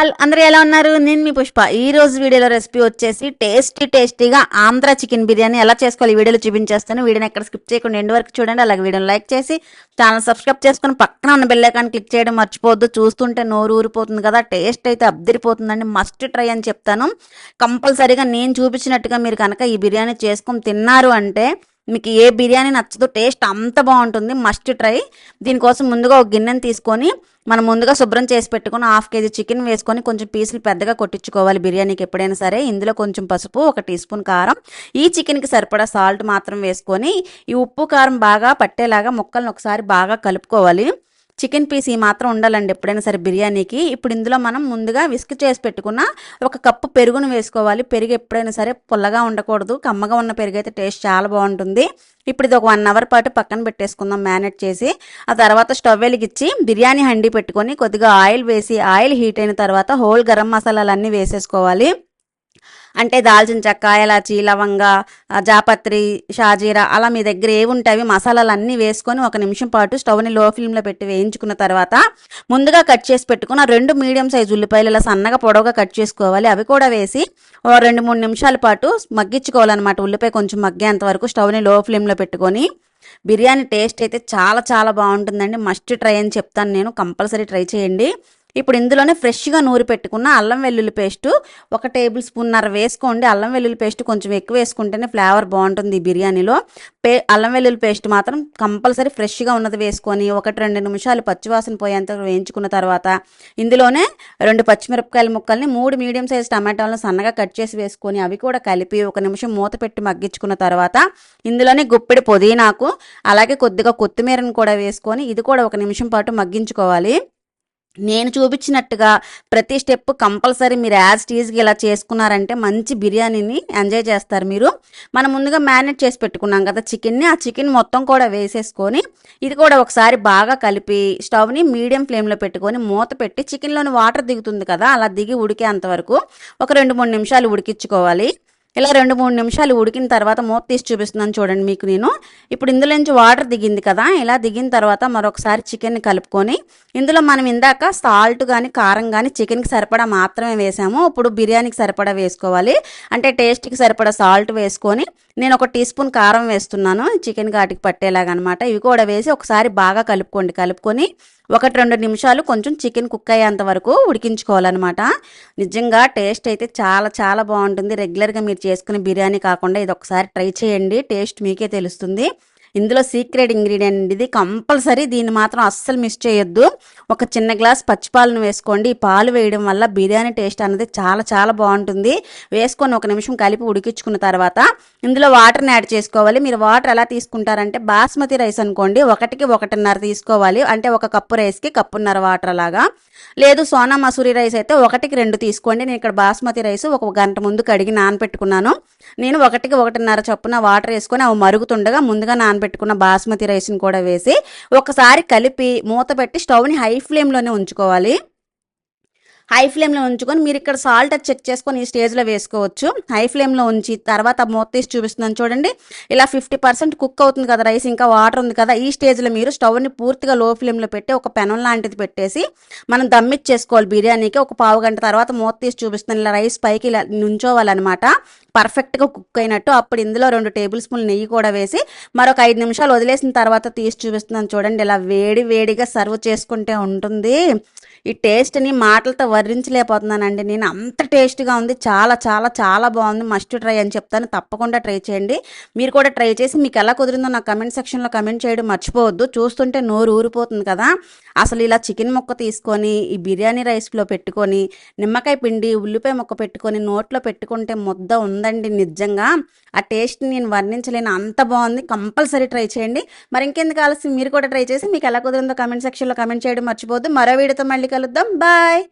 All అందరూ ఎలా ఉన్నారు? నేను మీ పుష్ప. ఈ రోజు వీడియోలో రెసిపీ వచ్చేసి టేస్టీగా ఆంధ్ర చికెన్ బిర్యానీ ఎలా చేసుకోవాలి ఈ వీడియోలో చూపించేస్తాను. వీడియోని ఎక్కడ స్కిప్ చేయకుండా ఎండ్ వరకు చూడండి. అలాగే వీడియోని లైక్ చేసి ఛానల్ సబ్స్క్రైబ్ చేసుకొని పక్కన ఉన్న బెల్ ఐకాన్ క్లిక్ చేయడం మర్చిపోవద్దు. చూస్తుంటే నోరు ఊరిపోతుంది కదా, టేస్ట్ అయితే అద్దరిపోతుందండి. మస్ట్ ట్రై అని చెప్తాను. కంపల్సరీగా నేను చూపించినట్టుగా మీరు కనుక ఈ బిర్యానీ చేసుకొని తిన్నారు అంటే మీకు ఏ బిర్యానీ నచ్చదో, టేస్ట్ అంత బాగుంటుంది. Must try. దీనికోసం ముందుగా ఒక గిన్నెని తీసుకొని మనం ముందుగా శుభ్రం చేసి పెట్టుకుని 1/2 కేజీ చికెన్ వేసుకొని కొంచెం పీసులు పెద్దగా కొట్టించుకోవాలి. బిర్యానీకి ఎప్పుడైనా సరే ఇందులో కొంచెం పసుపు, 1 టీ స్పూన్ కారం, ఈ చికెన్కి సరిపడా సాల్ట్ మాత్రం వేసుకొని ఈ ఉప్పు కారం బాగా పట్టేలాగా ముక్కలను ఒకసారి బాగా కలుపుకోవాలి. చికెన్ పీస్ ఈ మాత్రం ఉండాలండి ఎప్పుడైనా సరే బిర్యానీకి. ఇప్పుడు ఇందులో మనం ముందుగా విస్క్ చేసి పెట్టుకున్న 1 కప్పు పెరుగును వేసుకోవాలి. పెరుగు ఎప్పుడైనా సరే పుల్లగా ఉండకూడదు, కమ్మగా ఉన్న పెరుగు అయితే టేస్ట్ చాలా బాగుంటుంది. ఇప్పుడు ఇది ఒక 1 అవర్ పాటు పక్కన పెట్టేసుకుందాం మ్యారినేట్ చేసి. ఆ తర్వాత స్టవ్ వెలిగించి బిర్యానీ హండీ పెట్టుకొని కొద్దిగా ఆయిల్ వేసి ఆయిల్ హీట్ అయిన తర్వాత హోల్ గరం మసాలాలన్నీ వేసేసుకోవాలి. అంటే దాల్చిన చెక్క, ఇలాచి, లవంగ, జాపత్రి, షాజీరా అలా మీ దగ్గర ఏవి ఉంటాయి మసాలాలు అన్నీ వేసుకొని 1 నిమిషం పాటు స్టవ్ని లో ఫ్లేమ్లో పెట్టి వేయించుకున్న తర్వాత ముందుగా కట్ చేసి పెట్టుకున్న 2 మీడియం సైజు ఉల్లిపాయలు ఇలా సన్నగా పొడవుగా కట్ చేసుకోవాలి. అవి కూడా వేసి 2-3 నిమిషాల పాటు మగ్గించుకోవాలన్నమాట. ఉల్లిపాయ కొంచెం మగ్గేంత వరకు స్టవ్ని లో ఫ్లేమ్లో పెట్టుకొని. బిర్యానీ టేస్ట్ అయితే చాలా బాగుంటుందండి. మస్ట్ ట్రై అని చెప్తాను నేను, కంపల్సరీ ట్రై చేయండి. ఇప్పుడు ఇందులోనే ఫ్రెష్గా నూరి పెట్టుకున్న అల్లం వెల్లుల్లి పేస్టు 1 టేబుల్ స్పూన్నర వేసుకోండి. అల్లం వెల్లుల్లి పేస్ట్ కొంచెం ఎక్కువ వేసుకుంటేనే ఫ్లేవర్ బాగుంటుంది ఈ బిర్యానీలో. అల్లం వెల్లుల్లి పేస్ట్ మాత్రం కంపల్సరీ ఫ్రెష్గా ఉన్నది వేసుకొని 1-2 నిమిషాలు పచ్చివాసన పోయేంత వేయించుకున్న తర్వాత ఇందులోనే 2 పచ్చిమిరపకాయల ముక్కల్ని 3 మీడియం సైజ్ టమాటాలను సన్నగా కట్ చేసి వేసుకొని అవి కూడా కలిపి 1 నిమిషం మూత పెట్టి మగ్గించుకున్న తర్వాత ఇందులోనే గుప్పెడి పుదీనాకు అలాగే కొద్దిగా కొత్తిమీరను కూడా వేసుకొని ఇది కూడా 1 నిమిషం పాటు మగ్గించుకోవాలి. నేను చూపించినట్టుగా ప్రతి స్టెప్ కంపల్సరీ మీరు యాజ్ టీజ్గా ఇలా చేసుకున్నారంటే మంచి బిర్యానీని ఎంజాయ్ చేస్తారు మీరు. మనం ముందుగా మ్యారినేట్ చేసి పెట్టుకున్నాం కదా చికెన్ని, ఆ చికెన్ మొత్తం కూడా వేసేసుకొని ఇది కూడా ఒకసారి బాగా కలిపి స్టవ్ని మీడియం ఫ్లేమ్లో పెట్టుకొని మూత పెట్టి చికెన్లోని వాటర్ దిగుతుంది కదా, అలా దిగి ఉడికేంత వరకు ఒక 2-3 నిమిషాలు ఉడికించుకోవాలి. ఇలా 2-3 నిమిషాలు ఉడికిన తర్వాత మూత తీసి చూపిస్తున్నాను చూడండి మీకు నేను. ఇప్పుడు ఇందులో నుంచి వాటర్ దిగింది కదా, ఇలా దిగిన తర్వాత మరొకసారి చికెన్ని కలుపుకొని ఇందులో మనం ఇందాక సాల్ట్ కానీ కారం కానీ చికెన్కి సరిపడా మాత్రమే వేసాము. ఇప్పుడు బిర్యానీకి సరిపడా వేసుకోవాలి. అంటే టేస్ట్కి సరిపడా సాల్ట్ వేసుకొని నేను 1 టీ స్పూన్ కారం వేస్తున్నాను చికెన్ ఘాటికి పట్టేలాగా అనమాట. ఇవి కూడా వేసి ఒకసారి బాగా కలుపుకొని 1-2 నిమిషాలు కొంచెం చికెన్ కుక్ అయ్యేంత వరకు ఉడికించుకోవాలన్నమాట. నిజంగా టేస్ట్ అయితే చాలా బాగుంటుంది. రెగ్యులర్గా మీరు చేసుకునే బిర్యానీ కాకుండా ఇది ఒకసారి ట్రై చేయండి, టేస్ట్ మీకే తెలుస్తుంది. ఇందులో సీక్రెట్ ఇంగ్రీడియంట్ ఇది, కంపల్సరీ దీన్ని మాత్రం అస్సలు మిస్ చేయొద్దు. 1 చిన్న గ్లాస్ పచ్చిపాలను వేసుకోండి. ఈ పాలు వేయడం వల్ల బిర్యానీ టేస్ట్ అనేది చాలా బాగుంటుంది. వేసుకొని 1 నిమిషం కలిపి ఉడికించుకున్న తర్వాత ఇందులో వాటర్ని యాడ్ చేసుకోవాలి. మీరు వాటర్ ఎలా తీసుకుంటారంటే బాస్మతి రైస్ అనుకోండి 1కి 1.5 తీసుకోవాలి. అంటే 1 కప్పు రైస్కి 1.5 కప్పు వాటర్ అలాగా. లేదు సోనా మసూరి రైస్ అయితే 1కి 2 తీసుకోండి. నేను ఇక్కడ బాస్మతి రైస్ 1 గంట ముందు కడిగి నానపెట్టుకున్నాను. నేను 1కి 1.5 చొప్పున వాటర్ వేసుకొని అవి మరుగుతుండగా ముందుగా నానబెట్టుకున్న బాస్మతి రైస్ని కూడా వేసి ఒకసారి కలిపి మూత పెట్టి స్టవ్ని హై ఫ్లేమ్లోనే ఉంచుకోవాలి. హై ఫ్లేమ్లో ఉంచుకొని మీరు ఇక్కడ సాల్ట్ చెక్ చేసుకొని ఈ స్టేజ్లో వేసుకోవచ్చు. హై ఫ్లేమ్లో ఉంచి తర్వాత మూత తీసి చూపిస్తున్నాను చూడండి. ఇలా 50% కుక్ అవుతుంది కదా రైస్, ఇంకా వాటర్ ఉంది కదా, ఈ స్టేజ్లో మీరు స్టవ్ని పూర్తిగా లో ఫ్లేమ్లో పెట్టి ఒక పెనం లాంటిది పెట్టేసి మనం దమ్మిచ్చేసుకోవాలి బిర్యానీకి. 1 పావు గంట తర్వాత మూత తీసి చూపిస్తున్నాను. ఇలా రైస్ పైకి ఇలా నుంచోవాలన్నమాట, పర్ఫెక్ట్గా కుక్ అయినట్టు. అప్పుడు ఇందులో 2 టేబుల్ స్పూన్లు నెయ్యి కూడా వేసి మరొక 5 నిమిషాలు వదిలేసిన తర్వాత తీసి చూపిస్తున్నాను చూడండి. ఇలా వేడిగా సర్వ్ చేసుకుంటే ఉంటుంది. ఈ టేస్ట్ని మాటలతో వర్ణించలేకపోతున్నానండి నేను, అంత టేస్ట్గా ఉంది. చాలా బాగుంది. మస్ట్ ట్రై అని చెప్తాను, తప్పకుండా ట్రై చేయండి. మీరు కూడా ట్రై చేసి మీకు ఎలా కుదిరిందో నా కమెంట్ సెక్షన్లో కమెంట్ చేయడం మర్చిపోవద్దు. చూస్తుంటే నోరు ఊరిపోతుంది కదా. అసలు ఇలా చికెన్ ముక్క తీసుకొని ఈ బిర్యానీ రైస్లో పెట్టుకొని నిమ్మకాయ పిండి ఉల్లిపాయ ముక్క పెట్టుకొని నోట్లో పెట్టుకుంటే ముద్ద ఉందండి. నిజంగా ఆ టేస్ట్ నేను వర్ణించలేను, అంత బాగుంది. కంపల్సరీ ట్రై చేయండి. మరి ఇంకెందుకు ఆలస్యం, మీరు కూడా ట్రై చేసి మీకు ఎలా కుదిరిందో కమెంట్ సెక్షన్లో కమెంట్ చేయడం మర్చిపోవద్దు. మరో వీడియోతో మళ్ళీ కలుద్దాం. బాయ్.